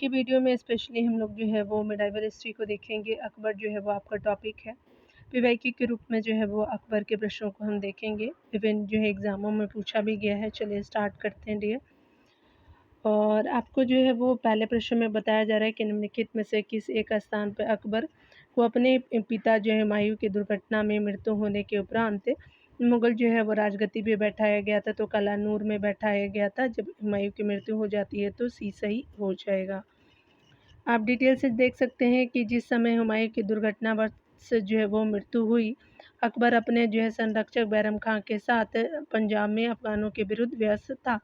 की वीडियो में स्पेशली हम लोग जो है वो मिडाइवल हिस्ट्री को देखेंगे। अकबर जो है वो आपका टॉपिक है। पीवाईक्यू के रूप में जो है वो अकबर के प्रश्नों को हम देखेंगे। इवन जो है एग्ज़ामों में पूछा भी गया है। चलिए स्टार्ट करते हैं डियर। और आपको जो है वो पहले प्रश्न में बताया जा रहा है कि निम्नलिखित में से किस एक स्थान पर अकबर को अपने पिता जो है हुमायूं की दुर्घटना में मृत्यु होने के उपरांत मुग़ल जो है वो राजगद्दी पे बैठाया गया था। तो कलानूर में बैठाया गया था। जब हुमायूं की मृत्यु हो जाती है तो सी सही हो जाएगा। आप डिटेल से देख सकते हैं कि जिस समय हुमायूं की दुर्घटनावश से जो है वो मृत्यु हुई, अकबर अपने जो है संरक्षक बैरम खां के साथ पंजाब में अफ़गानों के विरुद्ध व्यस्त था।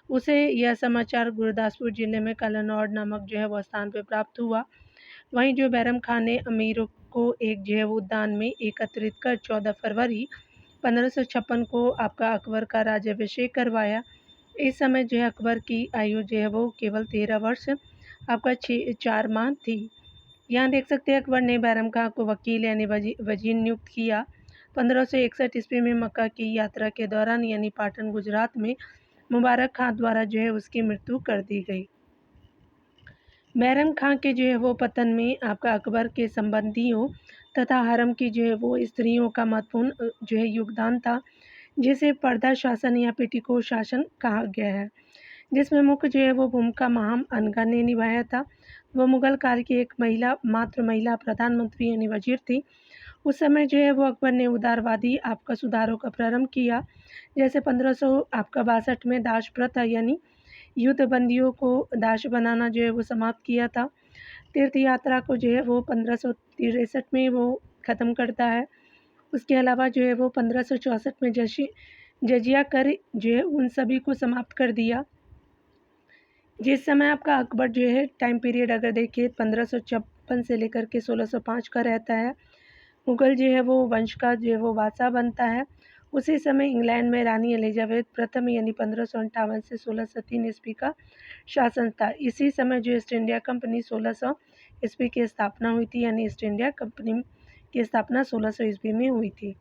उसे यह समाचार गुरदासपुर ज़िले में कलानौर नामक जो है वो स्थान पे प्राप्त हुआ। वहीं जो बैरम खां ने अमीरों को एक जो है वो उद्यान में एकत्रित कर 14 फरवरी 1556 को आपका अकबर का राज्याभिषेक करवाया। इस समय जो है अकबर की आयु जो है वो केवल 13 वर्ष आपका 4 माह थी। यहाँ देख सकते हैं अकबर ने बैरम खां को वकील यानी वजीर नियुक्त किया। 1561 ईस्वी में मक्का की यात्रा के दौरान यानी पाटन गुजरात में मुबारक खां द्वारा जो है उसकी मृत्यु कर दी गई। बैरम खां के जो है वो पतन में आपका अकबर के संबंधियों तथा हरम की जो है वो स्त्रियों का महत्वपूर्ण जो है योगदान था, जिसे पर्दा शासन या पेटीकोट शासन कहा गया है, जिसमें मुख्य जो है वो भूमिका महाम अनगा ने निभाया था। वह मुगल काल की एक मात्र महिला प्रधानमंत्री यानी वजीर थी। उस समय जो है वो अकबर ने उदारवादी आपका सुधारों का प्रारंभ किया। जैसे 1500 आपका 62 में दास प्रथा यानी युद्ध बंदियों को दास बनाना जो है वो समाप्त किया था। तीर्थ यात्रा को जो है वो 1563 में वो ख़त्म करता है। उसके अलावा जो है वो 1564 में जजिया कर जो है उन सभी को समाप्त कर दिया। जिस समय आपका अकबर जो है टाइम पीरियड अगर देखिए 1556 से लेकर के 1605 का रहता है। मुगल जो है वो वंश का जो है वो बादशाह बनता है। उसी समय इंग्लैंड में रानी एलिजाबेथ प्रथम यानी 1558 से 1603 ईस्वी का शासन था। इसी समय जो ईस्ट इंडिया कंपनी 1600 ईस्वी की स्थापना हुई थी, यानी ईस्ट इंडिया कंपनी की स्थापना 1600 ईस्वी में हुई थी।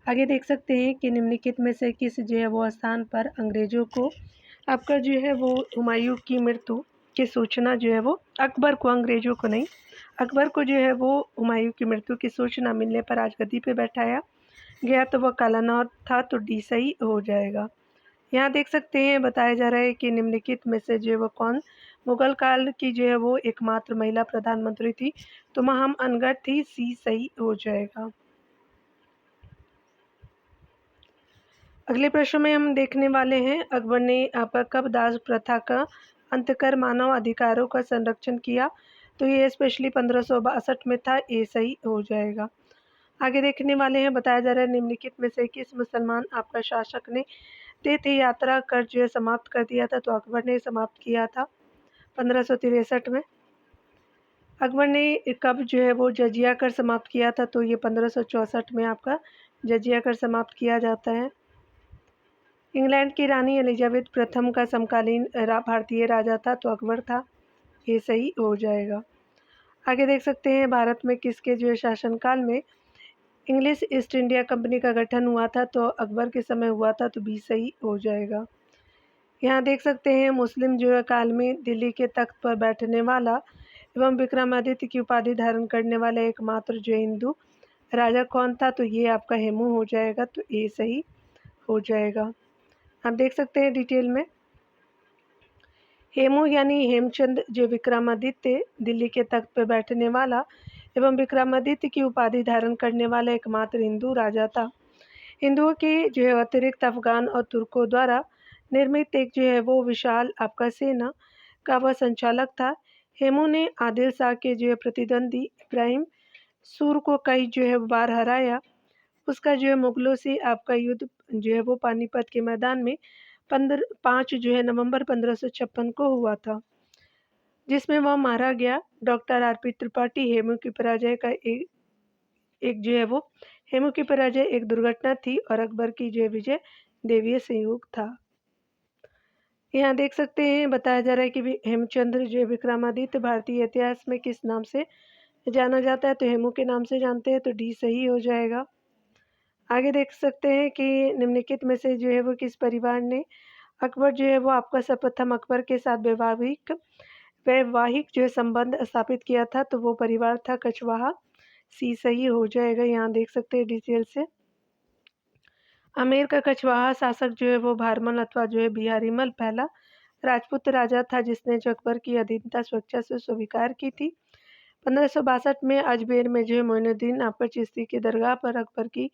आगे देख सकते हैं कि निम्नलिखित में से किस जो है वो स्थान पर अंग्रेजों को आपका जो है वो हुमायूं की मृत्यु की सूचना जो है वो अकबर को, अंग्रेजों को नहीं, अकबर को जो है वो हुमायूं की मृत्यु की सूचना मिलने पर राजगद्दी पे बैठाया गया। तो वह कलानौर था, तो डी सही हो जाएगा। यहाँ देख सकते हैं बताया जा रहा है कि निम्नलिखित में से जो है वो कौन मुगल काल की जो है वो एकमात्र महिला प्रधानमंत्री थी, तो महाम अनगढ़ थी, सी सही हो जाएगा। अगले प्रश्न में हम देखने वाले हैं अकबर ने आपका कब दास प्रथा का अंत कर मानव अधिकारों का संरक्षण किया, तो ये स्पेशली 1562 में था, ये सही हो जाएगा। आगे देखने वाले हैं बताया जा रहा है निम्नलिखित में से किस मुसलमान आपका शासक ने तीर्थ यात्रा कर जो है समाप्त कर दिया था, तो अकबर ने समाप्त किया था 1563 में। अकबर ने कब जो है वो जजिया कर समाप्त किया था, तो ये 1564 में आपका जजिया कर समाप्त किया जाता है। इंग्लैंड की रानी एलिजाबेथ प्रथम का समकालीन भारतीय राजा था, तो अकबर था, ये सही हो जाएगा। आगे देख सकते हैं भारत में किसके जो है शासनकाल में इंग्लिश ईस्ट इंडिया कंपनी का गठन हुआ था, तो अकबर के समय हुआ था, तो बी सही हो जाएगा। यहाँ देख सकते हैं मुस्लिम जो है काल में दिल्ली के तख्त पर बैठने वाला एवं विक्रमादित्य की उपाधि धारण करने वाला एकमात्र जो हिंदू राजा कौन था, तो ये आपका हेमू हो जाएगा, तो ये सही हो जाएगा। आप देख सकते हैं डिटेल में हेमू यानी हेमचंद जो विक्रमादित्य दिल्ली के तख्त पर बैठने वाला एवं विक्रमादित्य की उपाधि धारण करने वाला एकमात्र हिंदू राजा था। हिंदुओं के जो है अतिरिक्त अफगान और तुर्कों द्वारा निर्मित एक जो है वो विशाल आपका सेना का वह संचालक था। हेमू ने आदिल शाह के जो है प्रतिद्वंदी इब्राहिम सूर को कई जो है बार हराया। उसका जो है मुगलों से आपका युद्ध जो है वो पानीपत के मैदान में 5 जो है नवंबर 1556 को हुआ था, जिसमें वह मारा गया। Doctor RP. त्रिपाठी हेमू की पराजय का एक जो है वो हेमू की पराजय एक दुर्घटना थी और अकबर की जो विजय देवीय संयोग था। यहाँ देख सकते हैं बताया जा रहा है कि हेमचंद्र जो विक्रमादित्य भारतीय इतिहास में किस नाम से जाना जाता है, तो हेमू के नाम से जानते हैं, तो डी सही हो जाएगा। आगे देख सकते हैं कि निम्नलिखित में से जो है वो किस परिवार ने अकबर जो है वो आपका सर्वप्रथम अकबर के साथ वैवाहिक वैवाहिक जो है संबंध स्थापित किया था, तो वो परिवार था कछवाहा। सी सही हो जाएगा, यहाँ देख सकते हैं डिटेल से। आमेर का कछवाहा शासक जो है वो भारमल अथवा जो है बिहारीमल पहला राजपूत राजा था, जिसने जो अकबर की अधीनता स्वेच्छा से स्वीकार की थी। 1562 में अजमेर में जो है मोइनुद्दीन आपका चिश्ती की दरगाह पर अकबर की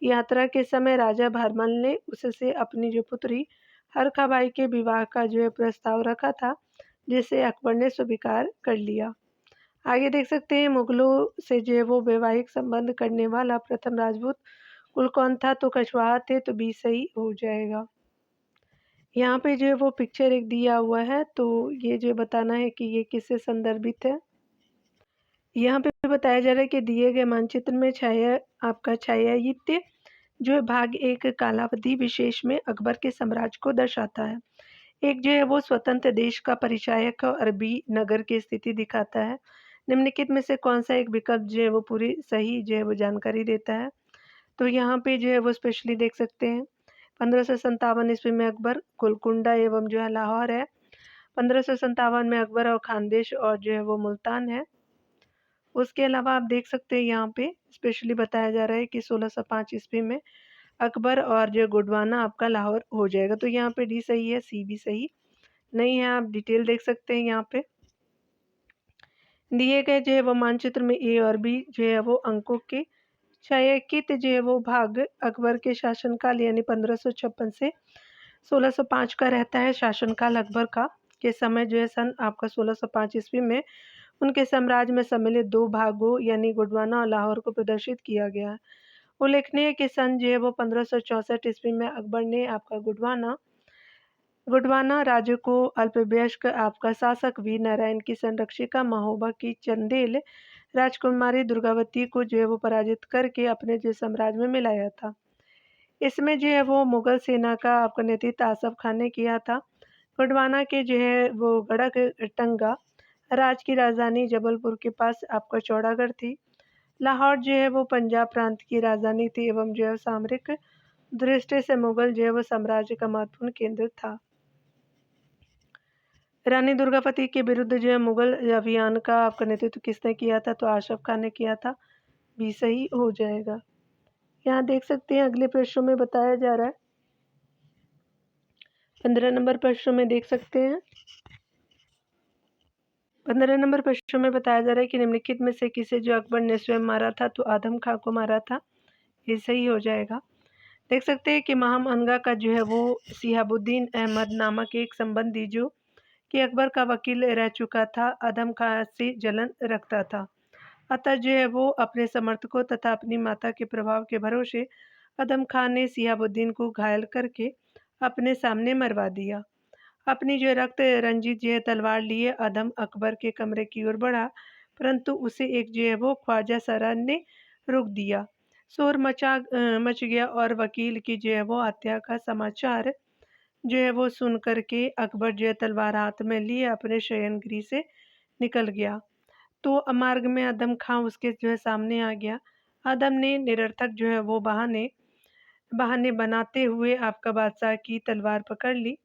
यात्रा के समय राजा भारमल ने उससे अपनी जो पुत्री हरखाबाई के विवाह का जो है प्रस्ताव रखा था, जिसे अकबर ने स्वीकार कर लिया। आगे देख सकते हैं मुगलों से जो है वो वैवाहिक संबंध करने वाला प्रथम राजपूत कुल कौन था, तो कछवाहा थे, तो बी सही हो जाएगा। यहाँ पे जो है वो पिक्चर एक दिया हुआ है, तो ये जो बताना है कि ये किससे संदर्भित है। यहाँ पे बताया जा रहा है कि दिए गए मानचित्र में आपका छायायित्य जो है भाग एक कालावधि विशेष में अकबर के साम्राज्य को दर्शाता है। एक जो है वो स्वतंत्र देश का परिचायक अरबी नगर की स्थिति दिखाता है। निम्नलिखित में से कौन सा एक विकल्प जो है वो पूरी सही जो है वो जानकारी देता है, तो यहाँ पे जो है वो स्पेशली देख सकते हैं 1557 ईस्वी में अकबर गोलकुंडा एवं जो है लाहौर है। 1557 में अकबर और खानदेश और जो है वो मुल्तान है। उसके अलावा आप देख सकते हैं यहाँ पे स्पेशली बताया जा रहा है कि 1605 ईस्वी में अकबर और जो गोंडवाना आपका लाहौर हो जाएगा, तो यहाँ पे डी सही है, सी भी सही नहीं है। आप डिटेल देख सकते हैं यहाँ पे दिए गए जो है वो मानचित्र में ए और बी जो है वो अंकों के छायांकित जो है वो भाग अकबर के शासनकाल यानी 1556 से 1605 का रहता है। शासनकाल अकबर का के समय जो है सन आपका 1605 ईस्वी में उनके साम्राज्य में सम्मिलित दो भागों यानी गोंडवाना और लाहौर को प्रदर्शित किया गया है। उल्लेखनीय है कि सन जो है वो 1564 ईस्वी में अकबर ने आपका गोंडवाना राज्य को अल्पवयस्क आपका शासक वीर नारायण की संरक्षिका महोबा की चंदेल राजकुमारी दुर्गावती को जो है वो पराजित करके अपने जो साम्राज्य में मिलाया था। इसमें जो है वो मुगल सेना का आपका नेतृत्व आसफ खान ने किया था। गोंडवाना के जो है वो गढ़टंगा राज्य की राजधानी जबलपुर के पास आपका चौड़ागढ़ थी। लाहौर जो है वो पंजाब प्रांत की राजधानी थी एवं जो है सामरिक दृष्टि से मुगल जो है वो साम्राज्य का महत्वपूर्ण केंद्र था। रानी दुर्गावती के विरुद्ध जो है मुगल अभियान का आपका नेतृत्व किसने किया था, तो आशफ खान ने किया था, भी सही हो जाएगा। यहाँ देख सकते हैं अगले प्रश्नों में बताया जा रहा है 15 नंबर प्रश्न में देख सकते हैं 15 नंबर प्रश्न में बताया जा रहा है कि निम्नलिखित में से किसे जो अकबर ने स्वयं मारा था, तो आदम खां को मारा था, ये सही हो जाएगा। देख सकते हैं कि महाम अनगा का जो है वो सिहाबुद्दीन अहमद नामक एक संबंधी जो कि अकबर का वकील रह चुका था, आदम खां से जलन रखता था। अतः जो है वो अपने समर्थकों तथा अपनी माता के प्रभाव के भरोसे आदम खां ने सिहाबुद्दीन को घायल करके अपने सामने मरवा दिया। अपनी जो रक्त रंजित जो है तलवार लिए आदम अकबर के कमरे की ओर बढ़ा, परंतु उसे एक जो है वो ख्वाजा सरान ने रोक दिया। शोर मच गया और वकील की जो है वो हत्या का समाचार जो है वो सुन करके अकबर जो है तलवार हाथ में लिए अपने शयनगृह से निकल गया। तो मार्ग में आदम खां उसके जो है सामने आ गया। आदम ने निरर्थक जो है वो बहाने बहाने बनाते हुए आपका बादशाह की तलवार पकड़ ली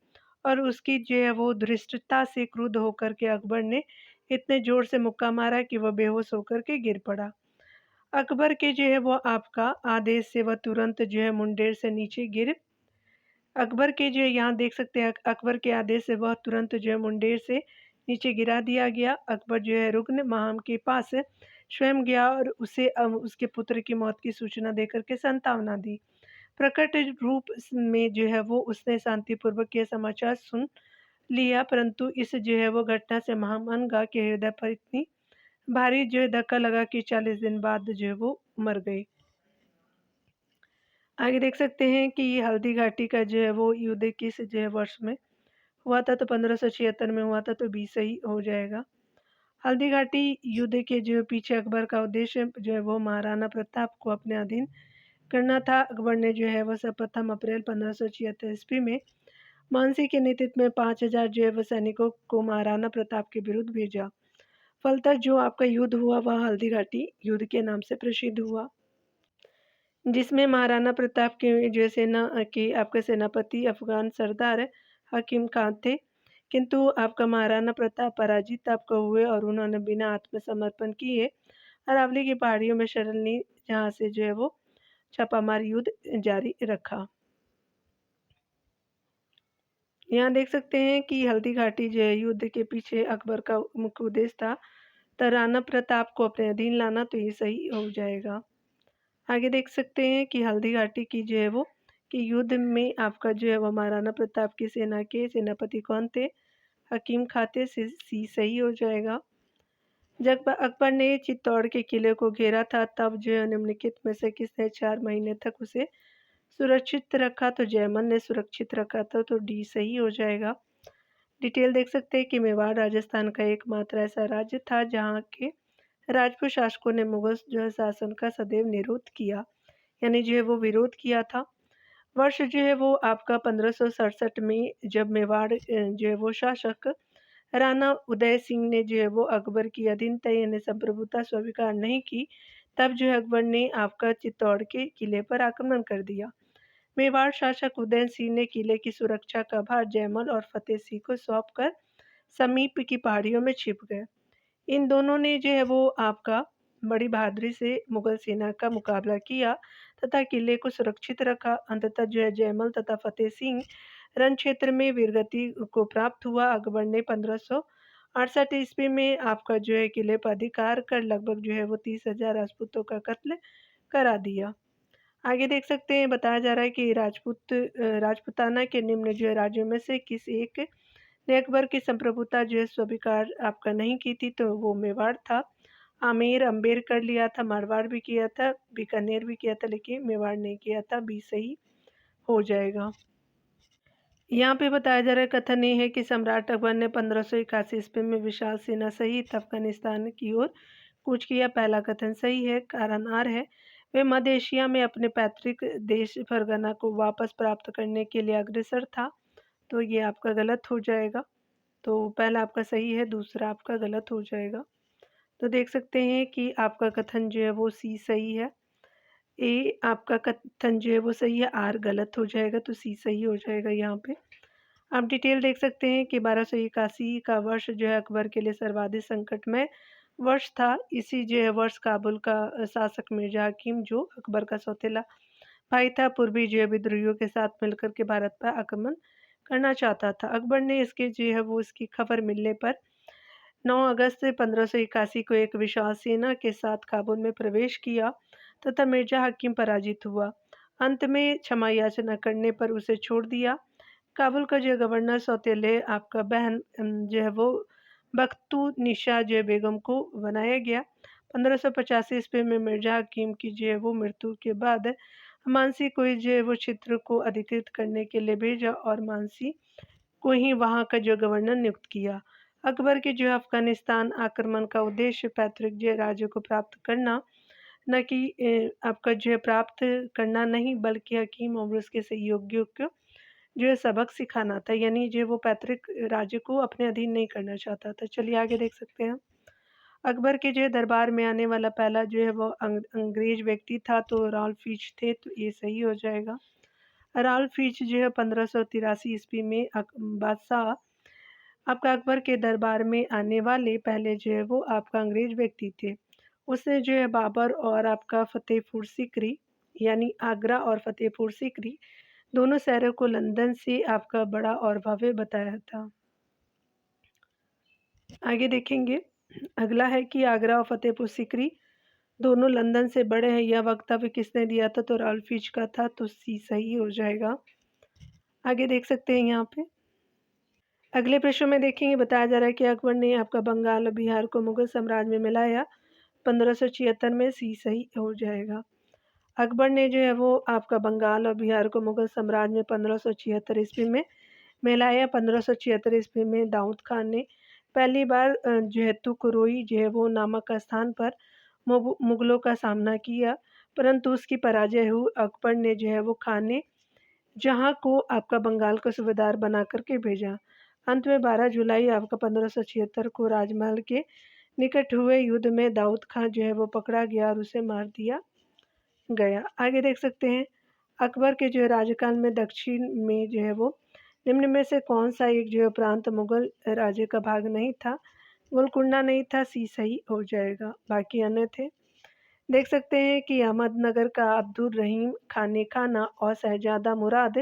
और उसकी जो है वो धृष्टता से क्रुद्ध होकर के अकबर ने इतने जोर से मुक्का मारा कि वह बेहोश होकर के गिर पड़ा। अकबर के जो है वो आपका आदेश से वह तुरंत जो है मुंडेर से नीचे गिर अकबर के जो है यहाँ देख सकते हैं अकबर के आदेश से वह तुरंत जो है मुंडेर से नीचे गिरा दिया गया। अकबर जो है रुकन महाम के पास स्वयं गया और उसे उसके पुत्र की मौत की सूचना देकर के सांत्वना दी। प्रकट रूप में जो है वो उसने शांतिपूर्वक यह समाचार सुन लिया, परंतु इस जो है वो घटना से महामनगा के हृदय पर इतनी भारी जो है धक्का लगा कि 40 दिन बाद जो है वो मर गई। आगे देख सकते हैं कि ये हल्दी घाटी का जो है वो युद्ध किस जो है वर्ष में हुआ था, तो 1576 में हुआ था, तो बी सही हो जाएगा। हल्दी घाटी युद्ध के जो पीछे अकबर का उद्देश्य जो है वो महाराणा प्रताप को अपने अधीन करना था। अकबर ने जो है वह सर्वप्रथम अप्रैल 1576 ईस्वी में मानसी के नेतृत्व में 5000 जो है वह सैनिकों को महाराणा प्रताप के विरुद्ध भेजा। फलतः जो आपका युद्ध हुआ वह हल्दी घाटी युद्ध के नाम से प्रसिद्ध हुआ, जिसमें महाराणा प्रताप के जो सेना के आपके सेनापति अफगान सरदार हकीम खान थे। किंतु आपका महाराणा प्रताप पराजित आपका हुए और उन्होंने बिना आत्मसमर्पण किए अरावली की पहाड़ियों में शरण ली, जहाँ से जो है वो छापामार युद्ध जारी रखा। यहाँ देख सकते हैं कि हल्दी घाटी जो है युद्ध के पीछे अकबर का मुख्य उद्देश्य था, तो राणा प्रताप को अपने अधीन लाना, तो ये सही हो जाएगा। आगे देख सकते हैं कि हल्दी घाटी की जो है वो कि युद्ध में आपका जो है वो महाराणा प्रताप की सेना के सेनापति कौन थे? हकीम खां थे, सी सही हो जाएगा। जब अकबर ने चित्तौड़ के किले को घेरा था, तब जो है निम्नलिखित में से किसने 4 महीने तक उसे सुरक्षित रखा? तो जयमल ने सुरक्षित रखा था, तो डी सही हो जाएगा। डिटेल देख सकते हैं कि मेवाड़ राजस्थान का एकमात्र ऐसा राज्य था जहाँ के राजपूत शासकों ने मुगल जो है शासन का सदैव निरोध किया, यानी जो है वो विरोध किया था। वर्ष जो है वो आपका 1567 में जब मेवाड़ जो है वो शासक राणा उदय सिंह ने जो है वो अकबर की अधीनता यानी संप्रभुता स्वीकार नहीं की, तब जो है अकबर ने आपका चित्तौड़ के किले पर आक्रमण कर दिया। मेवाड़ शासक उदय सिंह ने किले की सुरक्षा का भार जयमल और फतेह सिंह को सौंपकर समीप की पहाड़ियों में छिप गए। इन दोनों ने जो है वो आपका बड़ी बहादुरी से मुगल सेना का मुकाबला किया तथा किले को सुरक्षित रखा। अंततः जो है जयमल तथा फतेह सिंह रण क्षेत्र में वीरगति को प्राप्त हुआ। अकबर ने 1568 ईस्वी में आपका जो है किले पर अधिकार कर लगभग जो है वो 30,000 राजपूतों का कत्ल करा दिया। आगे देख सकते हैं बताया जा रहा है कि राजपुताना के निम्न जो है राज्यों में से किस एक ने अकबर की संप्रभुता जो है स्वीकार आपका नहीं की थी, तो वो मेवाड़ था। आमेर अम्बेर कर लिया था, मारवाड़ भी किया था, बीकानेर भी किया था, लेकिन मेवाड़ नहीं किया था, बी सही हो जाएगा। यहाँ पे बताया जा रहा है कथन ये है कि सम्राट अकबर ने 1581 ईस्वी में विशाल सेना सहित अफगानिस्तान की ओर कूच किया। पहला कथन सही है, कारण आर है वे मध्य एशिया में अपने पैतृक देश फरगना को वापस प्राप्त करने के लिए अग्रसर था, तो ये आपका गलत हो जाएगा। तो पहला आपका सही है, दूसरा आपका गलत हो जाएगा। तो देख सकते हैं कि आपका कथन जो है वो सी सही है, ए आपका कथन जो है वो सही है, आर गलत हो जाएगा, तो सी सही हो जाएगा यहाँ पे। आप डिटेल देख सकते हैं कि 1281 का वर्ष जो है अकबर के लिए सर्वाधिक संकटमय वर्ष था। इसी जो है वर्ष काबुल का शासक मिर्जा हकीम जो अकबर का सौतेला भाई था, पूर्वी जो है विद्रोहियों के साथ मिलकर के भारत पर आक्रमण करना चाहता था। अकबर ने इसके जो है वो इसकी खबर मिलने पर 9 अगस्त 1581 को एक विशाल सेना के साथ काबुल में प्रवेश किया तथा मिर्जा हकीम पराजित हुआ। अंत में क्षमा याचना करने पर उसे छोड़ दिया। काबुल का जो गवर्नर सौतेले आपका बहन जो है वो बख्तू निशा जो है बेगम को बनाया गया। 1585 ईस्वी में मिर्जा हकीम की जो है वो मृत्यु के बाद मानसी को जो है वो क्षेत्र को अधिकृत करने के लिए भेजा और मानसी को ही वहाँ का जो गवर्नर नियुक्त किया। अकबर के जो अफगानिस्तान आक्रमण का उद्देश्य पैतृक जो राज्य को प्राप्त करना न कि आपका जो है प्राप्त करना नहीं, बल्कि हकीम और उसके सहयोगियों को जो है सबक सिखाना था, यानी जो वो पैतृक राज्य को अपने अधीन नहीं करना चाहता था। चलिए आगे देख सकते हैं। अकबर के जो है दरबार में आने वाला पहला जो है वो अंग्रेज व्यक्ति था, तो राल्फ फिच थे, तो ये सही हो जाएगा। राल्फ फिच जो है 1583 ईस्वी में बादशाह आपका अकबर के दरबार में आने वाले पहले जो है वो आपका अंग्रेज व्यक्ति थे। उसने जो है बाबर और आपका फतेहपुर सीकरी यानी आगरा और फतेहपुर सीकरी दोनों शहरों को लंदन से आपका बड़ा और भव्य बताया था। आगे देखेंगे अगला है कि आगरा और फतेहपुर सीकरी दोनों लंदन से बड़े हैं। यह वक्तव्य किसने दिया था? तो राल्फ फिच का था, तो सी सही हो जाएगा। आगे देख सकते हैं यहाँ पे अगले प्रश्न में देखेंगे बताया जा रहा है कि अकबर ने आपका बंगाल और बिहार को मुगल साम्राज्य में मिलाया 1576 में, सी सही हो जाएगा। अकबर ने जो है वो आपका बंगाल और बिहार को मुगल साम्राज्य में 1576 ईस्वी में मिलाया। 1576 ईस्वी में दाऊद खान ने पहली बार जो है तुकरोई जो है वो नामक स्थान पर मुगलों का सामना किया, परंतु उसकी पराजय हुई। अकबर ने जो है वो खान ने जहाँ को आपका बंगाल को सूबेदार बना करके भेजा। अंत में 12 जुलाई आपका 1576 को राजमहल के निकट हुए युद्ध में दाऊद खान जो है वो पकड़ा गया और उसे मार दिया गया। आगे देख सकते हैं अकबर के जो है राज्यकाल में दक्षिण में जो है वो निम्न में से कौन सा एक जो प्रांत मुगल राज्य का भाग नहीं था? गोलकुंडा नहीं था, सी सही हो जाएगा, बाकी अन्य थे। देख सकते हैं कि अहमदनगर का अब्दुल रहीम खान ने खाना और शहजादा मुराद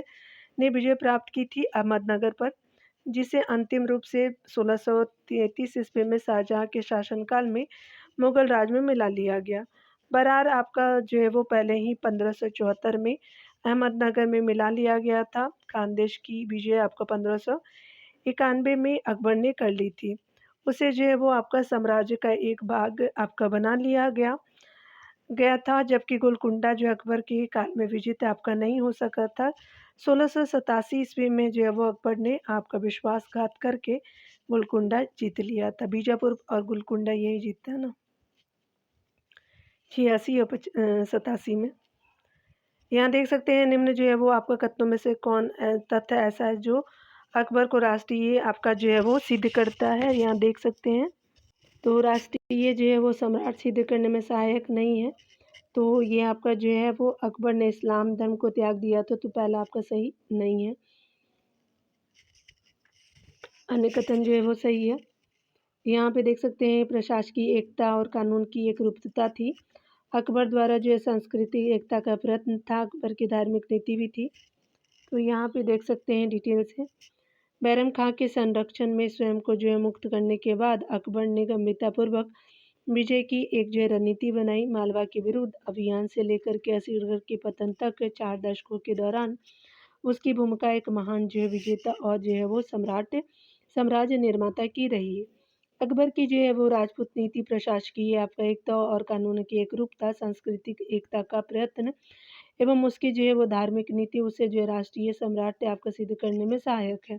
ने विजय प्राप्त की थी अहमदनगर पर, जिसे अंतिम रूप से 1633 ईस्वी में शाहजहां के शासनकाल में मुगल राज में मिला लिया गया। बहरहाल आपका जो है वो पहले ही 1574 में अहमदनगर में मिला लिया गया था। खानदेश की विजय आपका 1591 में अकबर ने कर ली थी। उसे जो है वो आपका साम्राज्य का एक भाग आपका बना लिया गया गया था, जबकि गोलकुंडा जो अकबर के काल में विजित आपका नहीं हो सका था। 1687 ईस्वी में जो है वो अकबर ने आपका विश्वासघात करके गोलकुंडा जीत लिया था। बीजापुर और गोलकुंडा यही जीतता है ना, 86 और 87 में। यहाँ देख सकते हैं निम्न जो है वो आपका कथनों में से कौन तथ्य ऐसा है जो अकबर को राष्ट्रीय आपका जो है वो सिद्ध करता है। यहाँ देख सकते हैं तो राष्ट्रीय जो है वो सम्राट सिद्ध करने में सहायक नहीं है। तो ये आपका जो है वो अकबर ने इस्लाम धर्म को त्याग दिया था, तो पहला आपका सही नहीं है। अन्य कथन जो है वो सही है। यहाँ पे देख सकते हैं प्रशासकीय एकता और कानून की एक रूपता थी। अकबर द्वारा जो है सांस्कृतिक एकता का प्रयत्न था, अकबर की धार्मिक नीति भी थी। तो यहाँ पे देख सकते हैं डिटेल से। बैरम खां के संरक्षण में स्वयं को जो है मुक्त करने के बाद अकबर ने गंभीरतापूर्वक विजय की एक जो है रणनीति बनाई। मालवा के विरुद्ध अभियान से लेकर के असुरगढ़ के पतन तक 4 दशकों के दौरान उसकी भूमिका एक महान जो है विजेता और जो है वो साम्राज्य निर्माता की रही है। अकबर की जो है वो राजपूत नीति, प्रशासकीय आपका एकता और कानून की एकरूपता, सांस्कृतिक एकता का प्रयत्न एवं उसकी जो है वो धार्मिक नीति उसे जो है राष्ट्रीय सम्राट आपको सिद्ध करने में सहायक है।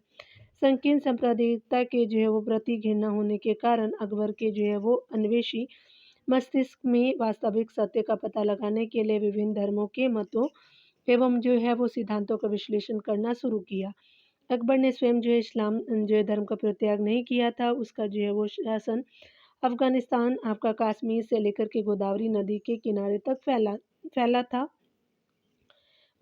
संकीर्ण सांप्रदायिकता के जो है वो प्रति घृणा होने के कारण अकबर के जो है वो अन्वेषी मस्तिष्क में वास्तविक सत्य का पता लगाने के लिए विभिन्न धर्मों के मतों एवं जो है वो सिद्धांतों का विश्लेषण करना शुरू किया। अकबर ने स्वयं जो है इस्लाम जो है धर्म का परित्याग नहीं किया था। उसका जो है वो शासन अफगानिस्तान आपका कश्मीर से लेकर के गोदावरी नदी के किनारे तक फैला था।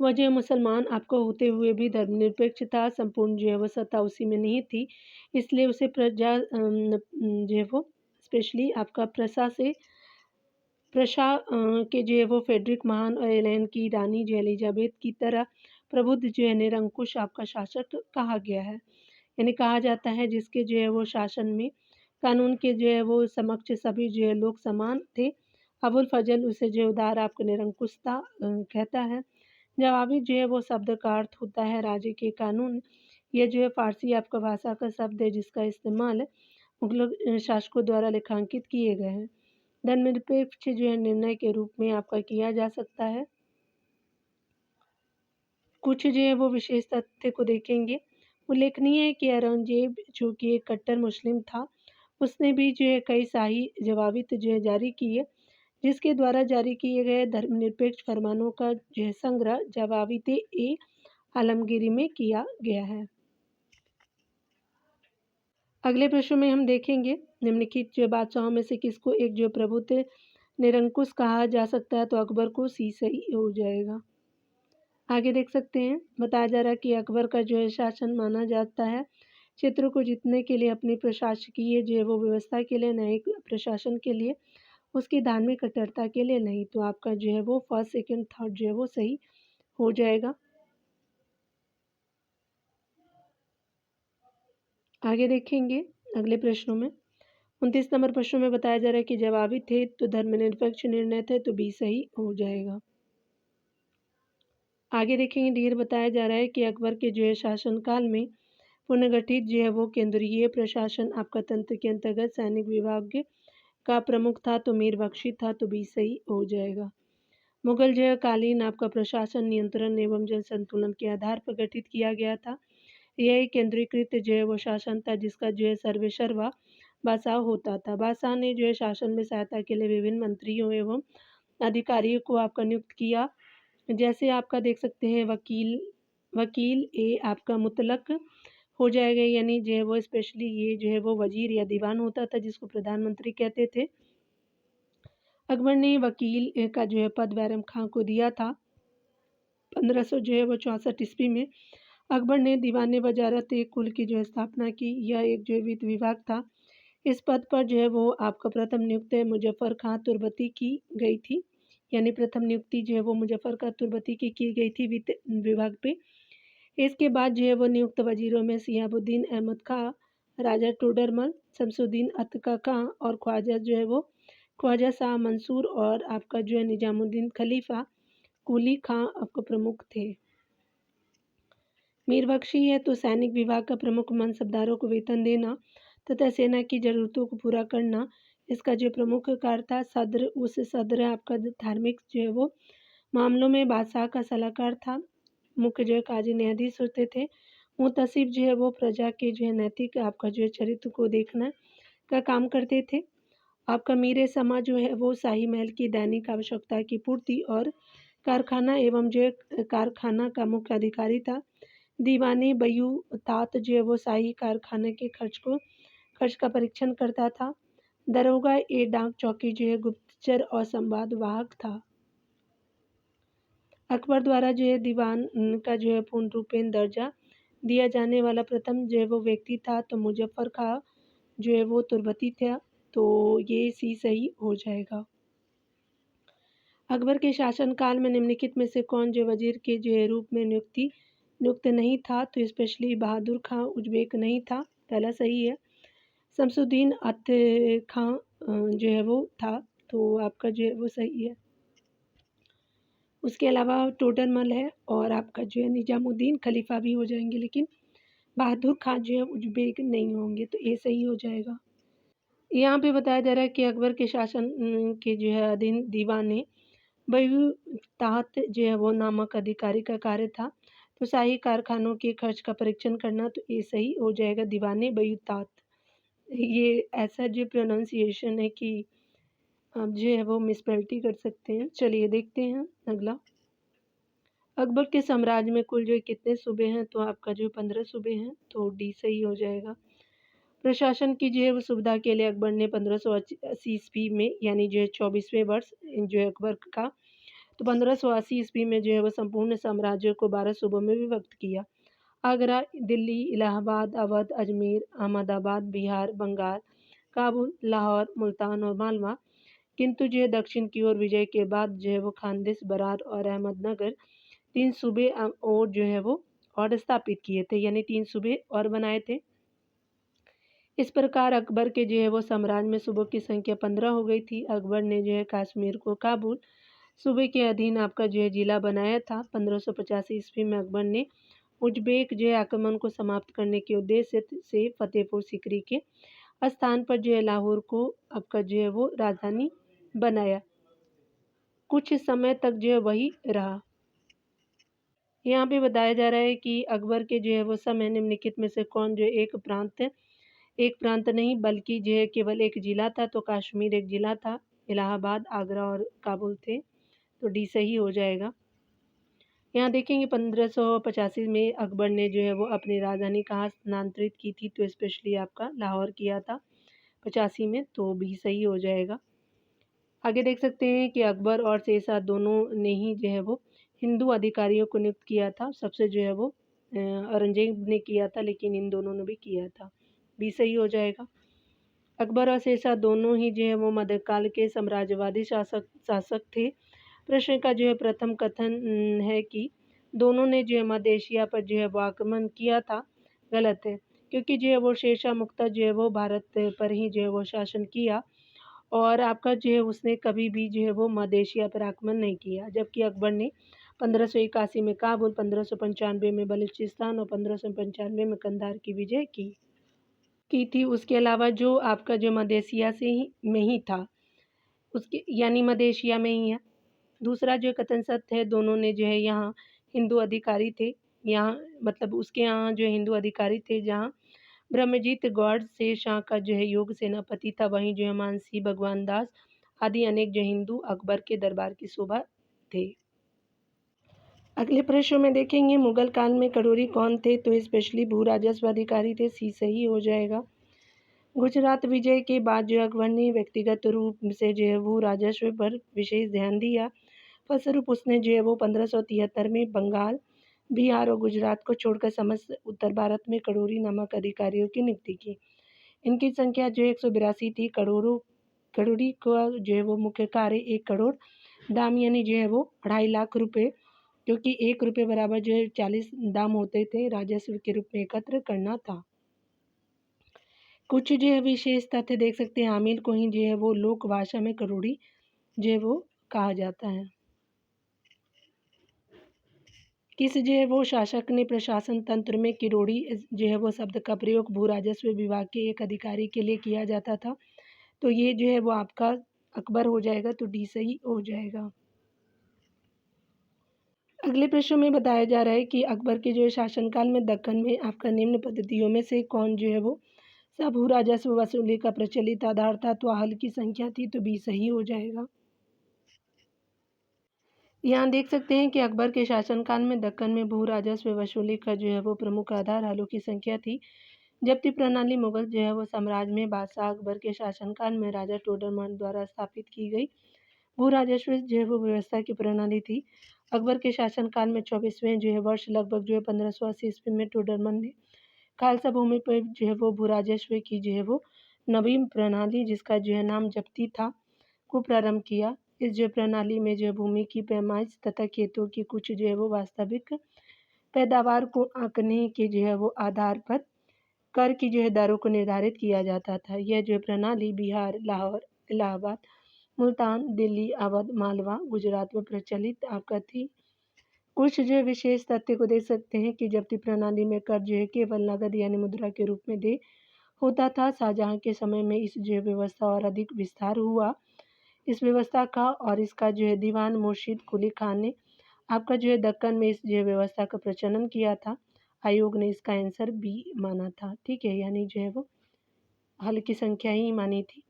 वह जो है मुसलमान आपको होते हुए भी धर्मनिरपेक्ष था। संपूर्ण जो है वो सत्ता उसी में नहीं थी, इसलिए उसे प्रजा जो है वो स्पेशली आपका प्रशा के जो है वो फेडरिक महान और आयरलैंड की रानी जो एलिजाबेथ की तरह प्रबुद्ध जो है निरंकुश आपका शासक कहा गया है। यानी कहा जाता है जिसके जो है वो शासन में कानून के जो है वो समक्ष सभी जो है लोग समान थे। अबुल फजल उसे जो उदार आपको निरंकुशता कहता है। जवाबी जो है वो शब्द का अर्थ होता है राज्य के कानून। ये जो है फारसी आपका भाषा का शब्द है जिसका इस्तेमाल मुगल शासकों द्वारा लेखांकित किए गए हैं। धर्मनिरपेक्ष जो है निर्णय के रूप में आपका किया जा सकता है। कुछ जो है वो विशेष तथ्य को देखेंगे। उल्लेखनीय है कि औरंगजेब जो कि एक कट्टर मुस्लिम था, उसने भी जो है कई शाही जवाबित जो है जारी किए, जिसके द्वारा जारी किए गए धर्मनिरपेक्ष फरमानों का जो है संग्रह जवाबित ए आलमगीरी में किया गया है। अगले प्रश्न में हम देखेंगे निम्नलिखित जो बादशाहों में से किसको एक जो प्रभुत्व निरंकुश कहा जा सकता है, तो अकबर को सी सही हो जाएगा। आगे देख सकते हैं बताया जा रहा है कि अकबर का जो है शासन माना जाता है क्षेत्रों को जीतने के लिए, अपनी प्रशासकीय जो है वो व्यवस्था के लिए, न्यायिक प्रशासन के लिए, उसकी धार्मिक कट्टरता के लिए नहीं। तो आपका जो है वो फर्स्ट सेकंड थर्ड जो है वो सही हो जाएगा। आगे देखेंगे अगले प्रश्नों में 29 नंबर प्रश्न में बताया जा रहा है कि जवाबी थे तो धर्मनिरपेक्ष निर्णय थे, तो बी सही हो जाएगा। आगे देखेंगे ढेर बताया जा रहा है कि अकबर के जो है शासनकाल में पुनर्गठित जो है वो केंद्रीय प्रशासन आपका तंत्र के अंतर्गत सैनिक विभाग का प्रमुख था, तो मीर बख्शी था, तो बी सही हो जाएगा। मुगल जो है कालीन आपका प्रशासन नियंत्रण एवं जन संतुलन के आधार पर गठित किया गया था। यह एक केंद्रीकृत जो है वो शासन था जिसका जो है सर्वेसर्वा बादशाह होता था। बादशाह ने जो है शासन में सहायता के लिए विभिन्न मंत्रियों एवं अधिकारियों को आपका नियुक्त किया। जैसे आपका देख सकते हैं वकील ए आपका मुतलक हो जाएगा, यानी जो है वो स्पेशली ये जो है वो वजीर या दीवान होता था जिसको प्रधानमंत्री कहते थे। अकबर ने वकील का जो है पद बैरम खां को दिया था 1500 जो है वो 64 ईस्वी में। अकबर ने दीवान वजारत एक कुल की जो है स्थापना की। यह एक जो है वित्त विभाग था। इस पद पर जो है वो आपका प्रथम नियुक्त मुजफ़्फ़र खां तुर्बती की गई थी। यानी प्रथम नियुक्ति जो है वो मुजफ़्फ़र खां तुर्बती की गई थी वित्त विभाग पे। इसके बाद जो है वो नियुक्त वज़ीरों में सिहाबुद्दीन अहमद खां, राजा टोडरमल, शमसुद्दीन अत्तका खां और ख्वाजा जो है वो ख्वाजा शाह मंसूर और आपका जो है निज़ामुद्दीन खलीफा कुली खां आपका प्रमुख थे। मीर बख्शी है तो सैनिक विभाग का प्रमुख मनसबदारों को वेतन देना तथा सेना की ज़रूरतों को पूरा करना इसका जो प्रमुख कार्य था। सदर आपका धार्मिक जो है वो मामलों में बादशाह का सलाहकार था। मुख्य जो है काजी न्यायाधीश होते थे। मुतसिब जो है वो प्रजा के जो है नैतिक आपका जो है चरित्र को देखना का काम करते थे। आपका मीर समा जो है वो शाही महल की दैनिक आवश्यकता की पूर्ति और कारखाना एवं जो है कारखाना का मुख्य अधिकारी था। दीवाने बयू तात जो है वो शाही कारखाने के खर्च का परीक्षण करता था। दरोगा ए डाक चौकी जो है गुप्तचर और संवाद वाहक था। अकबर द्वारा जो है दीवान का जो है पूर्ण रूपेण दर्जा दिया जाने वाला प्रथम जो है वो व्यक्ति था तो मुजफ्फर खां जो है वो तुर्बती था। तो ये सी सही हो जाएगा। अकबर के शासनकाल में निम्नलिखित में से कौन जो वजीर के जो है रूप में नियुक्त नहीं था? तो स्पेशली बहादुर खां उज़्बेक नहीं था, पहला सही है। शमसुद्दीन खां जो है वो था, तो आपका जो है वो सही है। उसके अलावा टोडरमल है और आपका जो है निज़ामुद्दीन खलीफा भी हो जाएंगे, लेकिन बहादुर खां जो है उज़्बेक नहीं होंगे, तो ये सही हो जाएगा। यहाँ पे बताया जा रहा है कि अकबर के शासन के जो है अधीन दीवाने बयू तात जो है वो नामक अधिकारी का कार्य था। तो शाही कारखानों के खर्च का परीक्षण करना, तो ये सही हो जाएगा दीवाने बयू तात। ये ऐसा जो प्रोनाउंसिएशन है कि आप जो है वो मिसस्पेलिटी कर सकते हैं। चलिए देखते हैं अगला। अकबर के साम्राज्य में कुल जो कितने सूबे हैं? तो आपका जो 15 सूबे हैं, तो डी सही हो जाएगा। प्रशासन की जो है वो सुविधा के लिए अकबर ने 1580 ईस्वी में यानी जो है 24वें वर्ष जो है अकबर का, तो 1580 ईस्वी में जो है वो संपूर्ण साम्राज्य को 12 सूबों में विभक्त किया। आगरा, दिल्ली, इलाहाबाद, अवध, अजमेर, अहमदाबाद, बिहार, बंगाल, काबुल, लाहौर, मुल्तान और मालवा। किंतु जो है दक्षिण की ओर विजय के बाद जो है वो खानदेश, बरार और अहमदनगर 3 सूबे और जो है वो और स्थापित किए थे, यानी 3 सूबे और बनाए थे। इस प्रकार अकबर के जो है वो साम्राज्य में सूबों की संख्या 15 हो गई थी। अकबर ने जो है कश्मीर को काबुल सूबे के अधीन आपका जो है जिला बनाया था। 1585 ईस्वी में अकबर ने उज़्बेक जो है आक्रमण को समाप्त करने के उद्देश्य से फतेहपुर सीकरी के स्थान पर जो है लाहौर को आपका जो है वो राजधानी बनाया। कुछ समय तक जो है वही रहा। यहाँ पे बताया जा रहा है कि अकबर के जो है वो समय निम्नलिखित में से कौन जो है एक प्रांत नहीं बल्कि जो है केवल एक जिला था, तो कश्मीर एक जिला था। इलाहाबाद, आगरा और काबुल थे, तो डी सही हो जाएगा। यहाँ देखेंगे 1585 में अकबर ने जो है वो अपनी राजधानी कहाँ स्थानांतरित की थी? तो स्पेशली आपका लाहौर किया था 85 में, तो बी सही हो जाएगा। आगे देख सकते हैं कि अकबर और शेरशाह दोनों ने ही जो है वो हिंदू अधिकारियों को नियुक्त किया था। सबसे जो है वो औरंगजेब ने किया था, लेकिन इन दोनों ने भी किया था, बी सही हो जाएगा। अकबर और शेरशाह दोनों ही जो है वो मध्यकाल के साम्राज्यवादी शासक थे। प्रश्न का जो है प्रथम कथन है कि दोनों ने जो है मध्य एशिया पर जो है वो आक्रमण किया था, गलत है, क्योंकि जो है वो शेरशाह मुख्तः जो है वो भारत पर ही जो है वो शासन किया और आपका जो है उसने कभी भी जो है वो मध्य एशिया पर आक्रमण नहीं किया। जबकि अकबर ने 1581 में काबुल, 1595 में बलूचिस्तान और 1595 में कंधार की विजय की थी। उसके अलावा जो आपका जो मध्य एशिया से ही में ही था, उसके यानी मध्य एशिया में ही है। दूसरा जो कथन सत्य है, दोनों ने जो है यहाँ हिंदू अधिकारी थे, यहाँ मतलब उसके यहाँ जो हिंदू अधिकारी थे, जहाँ ब्रह्मजीत गौड़ शेरशाह का जो है योग सेनापति था, वहीं जो है मानसी भगवान दास आदि अनेक जो हिंदू अकबर के दरबार की शोभा थे। अगले प्रश्न में देखेंगे मुगल काल में करोरी कौन थे? तो स्पेशली भू राजस्व अधिकारी थे, सी सही हो जाएगा। गुजरात विजय के बाद जो अकबर ने व्यक्तिगत रूप से जो है भू राजस्व पर विशेष ध्यान दिया। फलस्वरूप उसने जो है वो 1573 में बंगाल, बिहार और गुजरात को छोड़कर समस्त उत्तर भारत में करोड़ी नामक अधिकारियों की नियुक्ति की। इनकी संख्या जो 182 थी। करोड़ी का जो है वो मुख्य कार्य 1 करोड़ दाम यानी जो है वो 2.5 लाख रुपए, क्योंकि 1 रुपये बराबर जो है 40 दाम होते थे, राजस्व के रूप में एकत्र करना था। कुछ जो है विशेष तथ्य देख सकते हैं। आमिल को ही जो है वो लोक भाषा में करोड़ी जो है वो कहा जाता है। किस जो है वो शासक ने प्रशासन तंत्र में किरोड़ी जो है वो शब्द का प्रयोग भू राजस्व विभाग के एक अधिकारी के लिए किया जाता था? तो ये जो है वो आपका अकबर हो जाएगा, तो डी सही हो जाएगा। अगले प्रश्न में बताया जा रहा है कि अकबर के जो है शासनकाल में दक्कन में आपका निम्न पद्धतियों में से कौन जो है वो सा भू राजस्व वसूली का प्रचलित आधार था? तो हल की संख्या थी, तो बी सही हो जाएगा। यहाँ देख सकते हैं कि अकबर के शासनकाल में दक्कन में भू राजस्व वसूली का जो है वो प्रमुख आधार हलों की संख्या थी। जब्ती प्रणाली मुगल जो है वो साम्राज्य में बादशाह अकबर के शासनकाल में राजा टोडरमल द्वारा स्थापित की गई भू राजस्व जो है वो व्यवस्था की प्रणाली थी। अकबर के शासनकाल में 24वें जो है वर्ष लगभग जो है 1580 ईस्वी में टोडरमल ने खालसा भूमि पर जो है वो भू राजस्व की जो है वो नवीन प्रणाली, जिसका जो है नाम जब्ती था, को प्रारंभ किया। इस जो प्रणाली में जो भूमि की पैमाइश तथा खेतों की कुछ जो है वो वास्तविक पैदावार को आंकने के जो है वो आधार पर कर की जो है दरों को निर्धारित किया जाता था। यह जो प्रणाली बिहार, लाहौर, इलाहाबाद, मुल्तान, दिल्ली, अवध, मालवा, गुजरात में प्रचलित आपका थी। कुछ जो विशेष तथ्य को देख सकते हैं कि जब्ती प्रणाली में कर जो है केवल नगद यानी मुद्रा के रूप में दे होता था। शाहजहां के समय में इस जो व्यवस्था और अधिक विस्तार हुआ। इस व्यवस्था का और इसका जो है दीवान मुर्शिद कुली खान ने आपका जो है दक्कन में इस जो है व्यवस्था का प्रचलन किया था। आयोग ने इसका आंसर बी माना था। ठीक है, यानी जो है वो हल की संख्या ही मानी थी।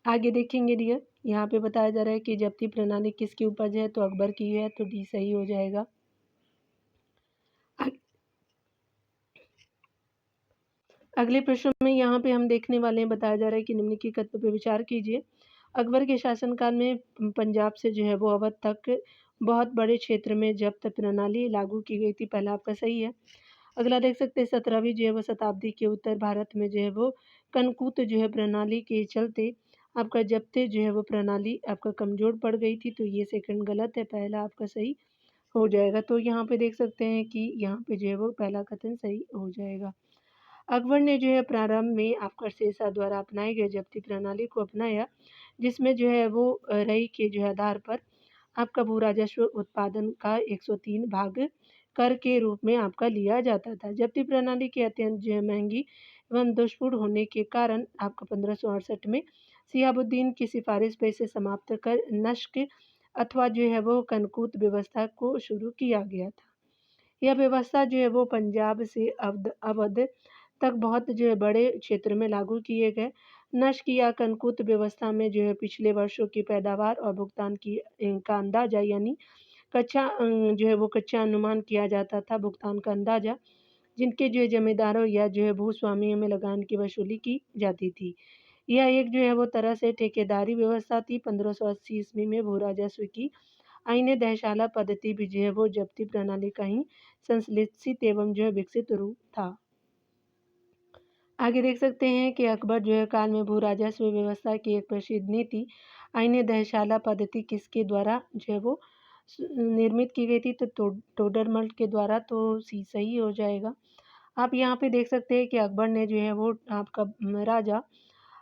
आगे देखेंगे डियर, यहाँ पे बताया जा रहा है कि जब्ती प्रणाली किसकी उपज है? तो अकबर की है, तो डी सही हो जाएगा। अगले प्रश्न में यहाँ पे हम देखने वाले हैं, बताया जा रहा है कि निम्नलिखित कथनों पर विचार कीजिए। अकबर के शासनकाल में पंजाब से जो है वो अवध तक बहुत बड़े क्षेत्र में जब्त प्रणाली लागू की गई थी। पहला आपका सही है। अगला देख सकते हैं 17वीं जो है वो शताब्दी के उत्तर भारत में जो है वो कनकूत जो है प्रणाली के चलते आपका जब्ते जो है वो प्रणाली आपका कमजोर पड़ गई थी। तो ये सेकंड गलत है, पहला आपका सही हो जाएगा। तो यहाँ पे देख सकते हैं कि यहाँ पे जो है वो पहला कथन सही हो जाएगा। अकबर ने जो है प्रारंभ में आपका शेरशाह द्वारा अपनाई गई जब्ती प्रणाली को अपनाया, जिसमें जो है वो रई के जो है आधार पर आपका भू राजस्व उत्पादन का 103 भाग कर के रूप में आपका लिया जाता था। जब्ती प्रणाली की अत्यंत जो है महंगी एवं दुष्पूर्ण होने के कारण आपका 1568 में सियाबुद्दीन की सिफारिश पर इसे समाप्त कर नस्क अथवा जो है वो कनकूत व्यवस्था को शुरू किया गया था। यह व्यवस्था जो है वो पंजाब से अवध तक बहुत जो है बड़े क्षेत्र में लागू किए गए। नस्क या कनकूत व्यवस्था में जो है पिछले वर्षों की पैदावार और भुगतान की का अंदाजा यानी जो है वो कच्चा अनुमान किया जाता था। भुगतान का अंदाजा जिनके जो है जमींदारों या जो है भूस्वामियों में लगान की वसूली की जाती थी। यह एक जो है वो तरह से ठेकेदारी व्यवस्था थी। 1580 ईस्वी में भू राजस्व की आईने दहशाला पद्धति भी जो है वो जब्ती प्रणाली का ही संश्लेषित एवं जो है विकसित रूप था। आगे देख सकते हैं कि अकबर जो है काल में भू राजस्व व्यवस्था की एक प्रसिद्ध नीति आईने दहशाला पद्धति किसके द्वारा जो है वो निर्मित की गई थी? तो टोडरमल के द्वारा, तो सी सही हो जाएगा। आप यहाँ पे देख सकते हैं कि अकबर ने जो है वो आपका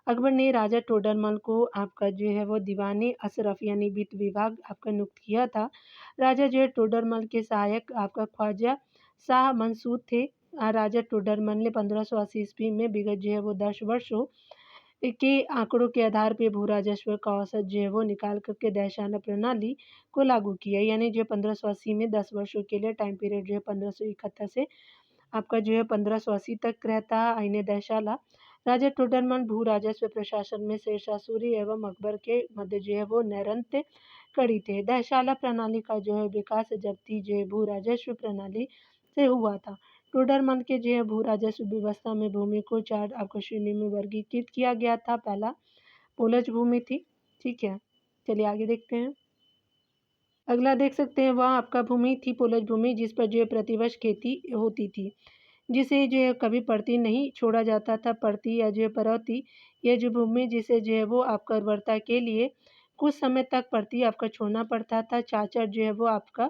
अकबर ने राजा टोडरमल को आपका जो है वो दीवाने अशरफ यानी वित्त विभाग आपका नियुक्त किया था। राजा जो है टोडरमल के सहायक आपका ख्वाजा शाह मंसूर थे। राजा टोडरमल ने 1580 ईस्वी में विगत जो है वो 10 वर्षों के आंकड़ों के आधार पर भू राजस्व का औसत जो है वो निकाल करके दहशाना प्रणाली को लागू किया। यानी जो 1580 में 10 वर्षों के लिए टाइम पीरियड जो है 1571 से आपका जो है 1580 तक रहता है। आईने दहशाला राजा टोडरमल भू राजस्व प्रशासन में शेरशाह सूरी एवं अकबर के मध्य जो है वो नैरंत्य कड़ी थे। दहशाला प्रणाली का जो है विकास जब्ती जो है भू राजस्व प्रणाली से हुआ था। टोडरमल के जो है भू राजस्व व्यवस्था में भूमि को 4 आपको श्रेणी में वर्गीकृत किया गया था। पहला पोलज भूमि थी। ठीक है, चलिए आगे देखते हैं। अगला देख सकते हैं, वह आपका भूमि थी पोलज भूमि जिस पर जो है प्रतिवर्ष खेती होती थी, जिसे जो है कभी पड़ती नहीं छोड़ा जाता था। पड़ती या जो है परौती, ये जो भूमि जिसे जो है वो आपका उर्वरता के लिए कुछ समय तक पड़ती आपका छोड़ना पड़ता था। चाचर जो है वो आपका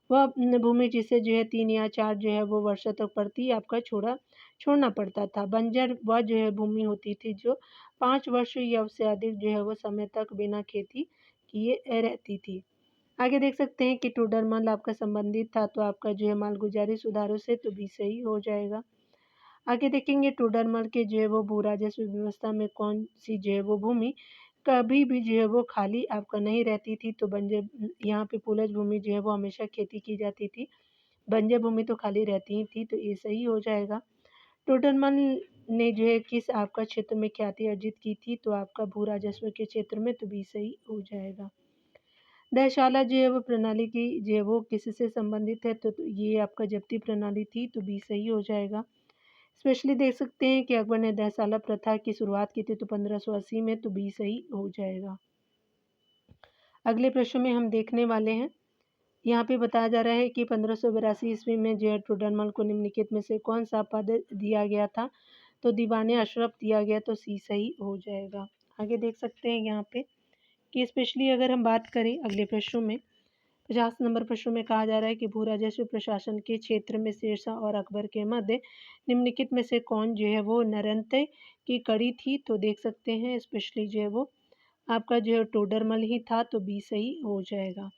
वह भूमि जिसे जो है 3 या 4 जो है वो वर्षों तक पड़ती आपका छोड़ना पड़ता था। बंजर वह जो है भूमि होती थी जो 5 वर्ष या उससे अधिक जो है वो समय तक बिना खेती किए रहती थी। आगे देख सकते हैं कि टोडरमल आपका संबंधित था, तो आपका जो है मालगुजारी सुधारों से तो भी सही हो जाएगा। आगे देखेंगे टोडरमल के जो है वो भू राजस्व व्यवस्था में कौन सी जो है वो भूमि कभी भी जो है वो खाली आपका नहीं रहती थी, तो बंजर यहाँ पे पूलज भूमि जो है वो हमेशा खेती की जाती थी। बंजर भूमि तो खाली रहती ही थी, तो ये सही हो जाएगा। टोडरमल ने जो है किस आपका क्षेत्र में ख्याति अर्जित की थी, तो आपका भू राजस्व के क्षेत्र में, तो भी सही हो जाएगा। दहशाला जो है वो प्रणाली की जो है वो किससे संबंधित है, तो ये आपका जब्ती प्रणाली थी, तो बी सही हो जाएगा। स्पेशली देख सकते हैं कि अकबर ने दहसाला प्रथा की शुरुआत की थी, तो 1580 में, तो बी सही हो जाएगा। अगले प्रश्न में हम देखने वाले हैं, यहाँ पे बताया जा रहा है कि 1582 ईस्वी में जो है टोडरमल को निम्नलिखित में से कौन सा पद दिया गया था, तो दीवाने अशरफ दिया गया, तो सी सही हो जाएगा। आगे देख सकते हैं यहाँ पे कि स्पेशली अगर हम बात करें अगले प्रश्नों में, 50 नंबर प्रश्न में कहा जा रहा है कि भू राजस्व प्रशासन के क्षेत्र में शेरशाह और अकबर के मध्य निम्नलिखित में से कौन जो है वो नरंतय की कड़ी थी, तो देख सकते हैं स्पेशली जो है वो आपका जो है टोडरमल ही था, तो बी सही हो जाएगा।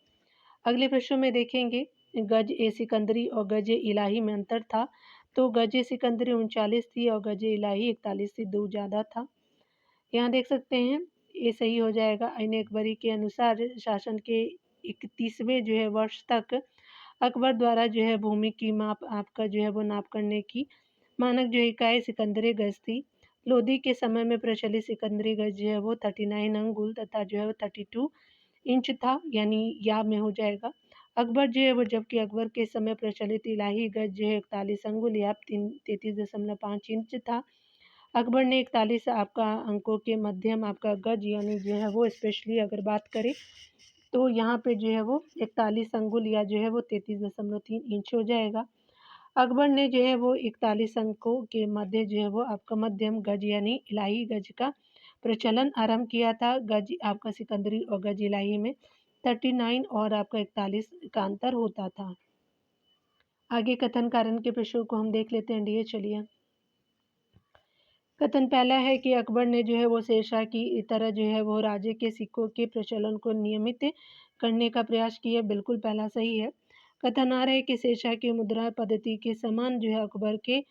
अगले प्रश्न में देखेंगे, गज ए सिकंदरी और गज ए इलाही में अंतर था, तो गज ए सिकंदरी 39 थी और गज ए इलाही 41 थी, 2 ज़्यादा था। यहाँ देख सकते हैं ये सही हो जाएगा। आईन अकबरी के अनुसार शासन के 31वें जो है वर्ष तक अकबर द्वारा जो है भूमि की माप आपका जो है वो नाप करने की मानक जो इकाई सिकंदरी गज थी। लोधी के समय में प्रचलित सिकंदरी गज जो है वो 39 अंगुल तथा जो है वो 32 इंच था, यानी या में हो जाएगा। अकबर जो है वो जबकि अकबर के समय प्रचलित इलाही गज जो है 41 अंगुल या 33.5 इंच था। अकबर ने 41 आपका अंकों के मध्यम आपका गज यानी जो है वो स्पेशली अगर बात करें, तो यहाँ पे जो है वो 41 अंगुल या जो है वो 33.3 इंच हो जाएगा। अकबर ने जो है वो 41 अंकों के मध्य जो है वो आपका मध्यम गज यानी इलाही गज का प्रचलन आरंभ किया था। गज आपका सिकंदरी और गज इलाही में 39 और आपका 41 का अंतर होता था। आगे कथन कारण के प्रश्नों को हम देख लेते हैं डी, चलिए। कथन पहला है कि अकबर ने जो है वो शेरशाह की तरह जो है वो राज्य के सिक्कों के प्रचलन को नियमित करने का प्रयास किया, बिल्कुल पहला सही है। कथन आ रहा है कि शेरशाह की मुद्रा पद्धति के समान जो है अकबर के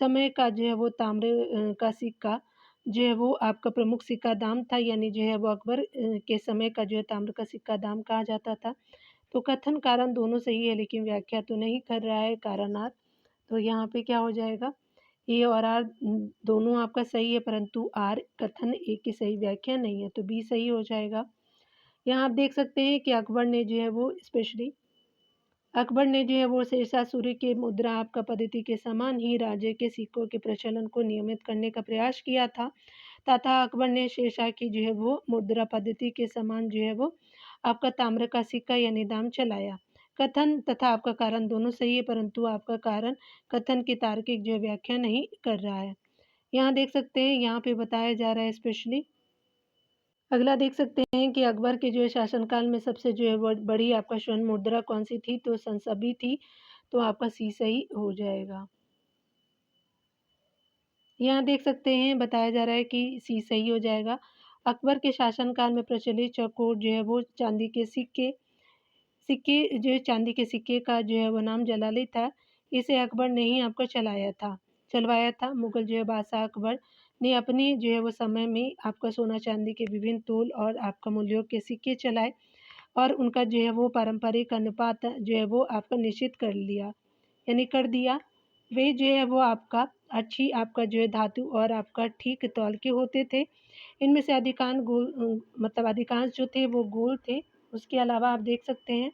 समय का जो है वो ताम्र का सिक्का जो है वो आपका प्रमुख सिक्का दाम था, यानी जो है वो अकबर के समय का जो है ताम्र का सिक्का दाम कहा जाता था। तो कथन कारण दोनों सही है, लेकिन व्याख्या तो नहीं कर रहा है कारणार्थ, तो यहाँ पे क्या हो जाएगा, ए और आर दोनों आपका सही है, परंतु आर कथन ए की सही व्याख्या नहीं है, तो बी सही हो जाएगा। यहाँ आप देख सकते हैं कि अकबर ने जो है वो स्पेशली अकबर ने जो है वो शेरशाह सूरी के मुद्रा आपका पद्धति के समान ही राज्य के सिक्कों के प्रचलन को नियमित करने का प्रयास किया था, तथा अकबर ने शेरशाह की जो है वो मुद्रा पद्धति के समान जो है वो आपका ताम्र का सिक्का यानी दाम चलाया। कथन तथा आपका कारण दोनों सही है, परंतु आपका कारण कथन की तार्किक जो व्याख्या नहीं कर रहा है। यहाँ देख सकते हैं, यहाँ पे बताया जा रहा है स्पेशली। अगला देख सकते हैं कि अकबर के जो है शासनकाल में सबसे जो है वो बड़ी आपका स्वर्ण मुद्रा कौन सी थी, तो संसबी थी, तो आपका सी सही हो जाएगा। यहाँ देख सकते हैं बताया जा रहा है कि सी सही हो जाएगा। अकबर के शासनकाल में प्रचलित चौकोर जो है वो चांदी के सिक्के सिक्के जो है चांदी के सिक्के का जो है वो नाम जलाली था। इसे अकबर ने ही आपको चलवाया था। मुगल जो है बादशाह अकबर ने अपने जो है वो समय में आपका सोना चांदी के विभिन्न तोल और आपका मूल्यों के सिक्के चलाए और उनका जो है वो पारंपरिक अनुपात जो है वो आपका निश्चित कर लिया, यानी कर दिया। वे जो है वो आपका अच्छी आपका जो है धातु और आपका ठीक तौल के होते थे। इनमें से अधिकांश मतलब अधिकांश जो थे वो गोल थे। उसके अलावा आप देख सकते हैं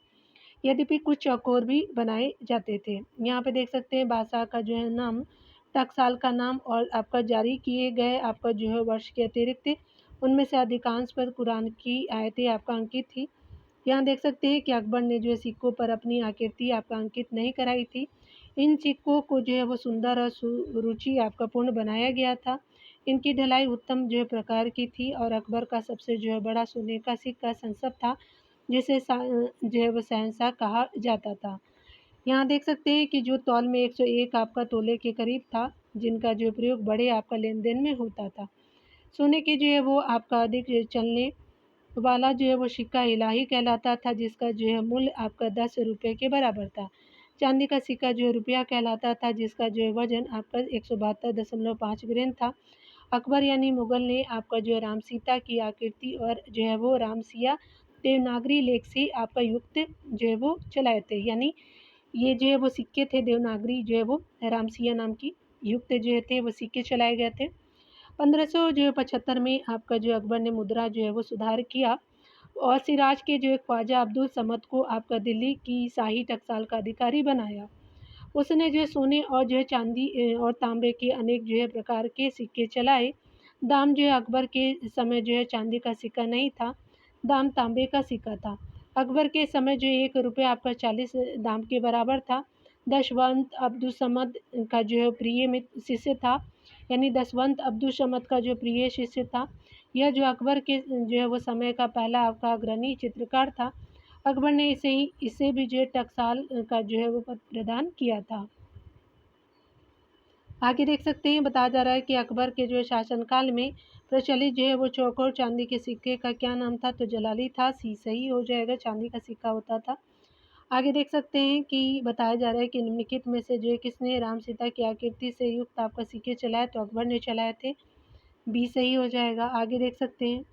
यद्यपि कुछ चौकोर भी बनाए जाते थे। यहाँ पे देख सकते हैं बादशाह का जो है नाम, टकसाल का नाम और आपका जारी किए गए आपका जो है वर्ष के अतिरिक्त उनमें से अधिकांश पर कुरान की आयतें आपका अंकित थी। यहाँ देख सकते हैं कि अकबर ने जो है सिक्कों पर अपनी आकृति आपका अंकित नहीं कराई थी। इन सिक्कों को जो है वो सुंदर और रुचि आपका पूर्ण बनाया गया था। इनकी ढलाई उत्तम जो है प्रकार की थी और अकबर का सबसे जो है बड़ा सोने का सिक्का संसब था, जिसे जो है वो शहंशाह कहा जाता था। यहाँ देख सकते हैं कि जो तौल में 101 आपका तोले के करीब था, जिनका जो प्रयोग बड़े आपका लेन-देन में होता था। सोने के जो है वो आपका अधिक चलने वाला जो है वो सिक्का इलाही कहलाता था, जिसका जो है मूल्य आपका 10 रुपए के बराबर था। चांदी का सिक्का जो है रुपया कहलाता था, जिसका जो है वजन आपका 172.5 ग्राम था। अकबर यानी मुगल ने आपका जो है राम सीता की आकृति और जो है वो रामसिया देवनागरी लेख से आपका युक्त जो है वो चलाए थे। यानी ये जो है वो सिक्के थे देवनागरी जो है वो रामसिया नाम की युक्त जो थे वो सिक्के चलाए गए थे। 1575 में आपका जो अकबर ने मुद्रा जो है वो सुधार किया और सिराज के जो है ख्वाजा अब्दुल समद को आपका दिल्ली की शाही टकसाल का अधिकारी बनाया। उसने जो है सोने और जो है चांदी और तांबे के अनेक जो है प्रकार के सिक्के चलाए। दाम जो है अकबर के समय जो है चांदी का सिक्का नहीं था, दाम तांबे का सिक्का था। अकबर के समय जो 1 रुपया आपका 40 दाम के बराबर था। दशवंत अब्दुल समद का जो है प्रिय शिष्य था, यानी दशवंत अब्दुल समद का जो प्रिय शिष्य था। यह जो अकबर के जो है वो समय का पहला आपका अग्रणी चित्रकार था। अकबर ने इसे भी जो है टकसाल का जो है वो पद प्रदान किया था। आगे देख सकते हैं बताया जा रहा है कि अकबर के जो है शासनकाल में प्रचलित जो है वो चौकोर चांदी के सिक्के का क्या नाम था, तो जलाली था। सी सही हो जाएगा, चांदी का सिक्का होता था। आगे देख सकते हैं कि बताया जा रहा है कि निम्नलिखित में से जो है किसने राम सीता की आकृति से युक्त आपका सिक्के चलाए, तो अकबर ने चलाए थे। बी सही हो जाएगा। आगे देख सकते हैं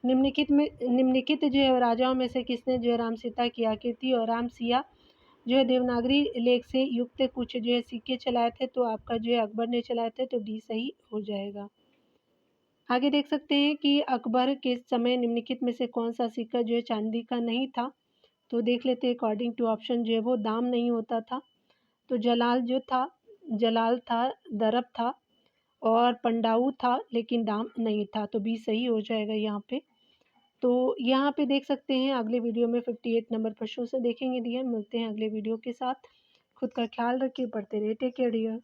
निम्नलिखित जो है राजाओं में से किसने जो है राम सीता की आकृति और राम सिया जो है देवनागरी लेख से युक्त कुछ जो है सिक्के चलाए थे, तो आपका जो है अकबर ने चलाए थे, तो डी सही हो जाएगा। आगे देख सकते हैं कि अकबर के समय निम्नलिखित में से कौन सा सिक्का जो है चांदी का नहीं था, तो देख लेते हैं। अकॉर्डिंग टू ऑप्शन जो है वो दाम नहीं होता था, तो जलाल था, दरब था और पंडाऊ था, लेकिन दाम नहीं था, तो बी सही हो जाएगा यहाँ पे। तो यहाँ पे देख सकते हैं अगले वीडियो में 58 नंबर प्रश्नों से देखेंगे डियर। मिलते हैं अगले वीडियो के साथ। खुद का ख्याल रखिए, पढ़ते रहिए। Take care dear.